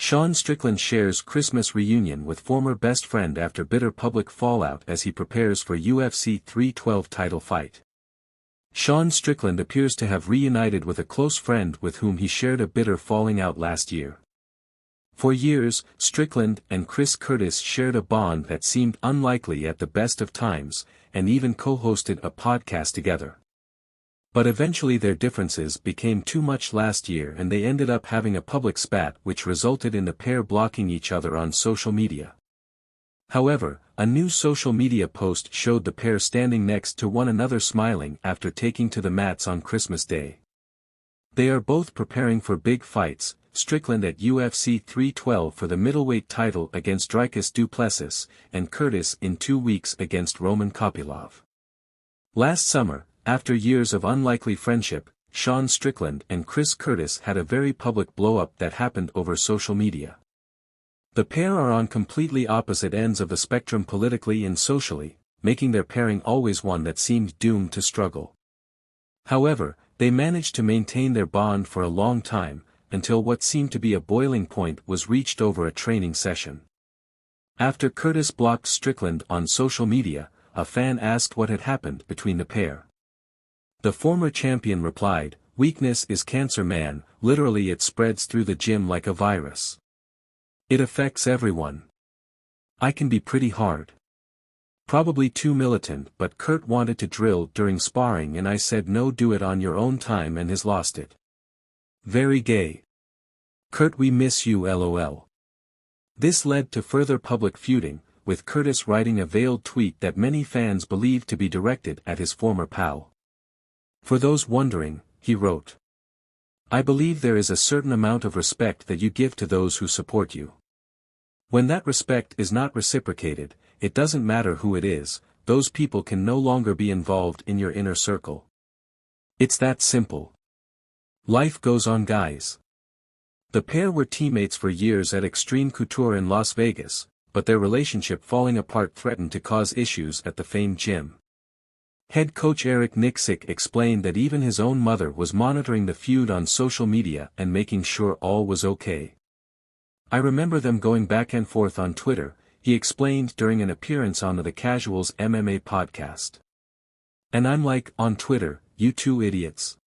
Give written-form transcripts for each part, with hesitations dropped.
Sean Strickland shares Christmas reunion with former best friend after bitter public fallout as he prepares for UFC 312 title fight. Sean Strickland appears to have reunited with a close friend with whom he shared a bitter falling out last year. For years, Strickland and Chris Curtis shared a bond that seemed unlikely at the best of times, and even co-hosted a podcast together. But eventually their differences became too much last year and they ended up having a public spat which resulted in the pair blocking each other on social media. However, a new social media post showed the pair standing next to one another smiling after taking to the mats on Christmas Day. They are both preparing for big fights, Strickland at UFC 312 for the middleweight title against Dricus du Plessis, and Curtis in 2 weeks against Roman Kopylov. Last summer, after years of unlikely friendship, Sean Strickland and Chris Curtis had a very public blow-up that happened over social media. The pair are on completely opposite ends of the spectrum politically and socially, making their pairing always one that seemed doomed to struggle. However, they managed to maintain their bond for a long time, until what seemed to be a boiling point was reached over a training session. After Curtis blocked Strickland on social media, a fan asked what had happened between the pair. The former champion replied, "Weakness is cancer, man, literally it spreads through the gym like a virus. It affects everyone. I can be pretty hard. Probably too militant, but Kurt wanted to drill during sparring and I said no, do it on your own time, and has lost it. Very gay. Kurt, we miss you, lol." This led to further public feuding, with Curtis writing a veiled tweet that many fans believed to be directed at his former pal. For those wondering, he wrote, "I believe there is a certain amount of respect that you give to those who support you. When that respect is not reciprocated, it doesn't matter who it is, those people can no longer be involved in your inner circle. It's that simple. Life goes on, guys." The pair were teammates for years at Extreme Couture in Las Vegas, but their relationship falling apart threatened to cause issues at the famed gym. Head coach Eric Nixick explained that even his own mother was monitoring the feud on social media and making sure all was okay. "I remember them going back and forth on Twitter," he explained during an appearance on the Casuals MMA podcast. "And I'm like, on Twitter, you two idiots.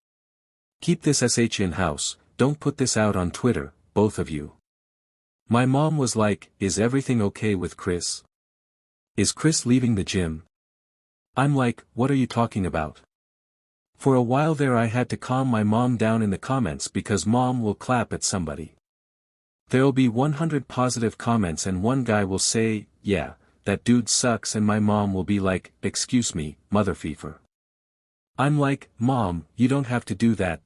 Keep this sh in-house, don't put this out on Twitter, both of you." My mom was like, "Is everything okay with Chris? Is Chris leaving the gym?" I'm like, "What are you talking about?" For a while there I had to calm my mom down in the comments because mom will clap at somebody. There'll be 100 positive comments and one guy will say, "Yeah, that dude sucks," and my mom will be like, "Excuse me, motherfeefer." I'm like, "Mom, you don't have to do that."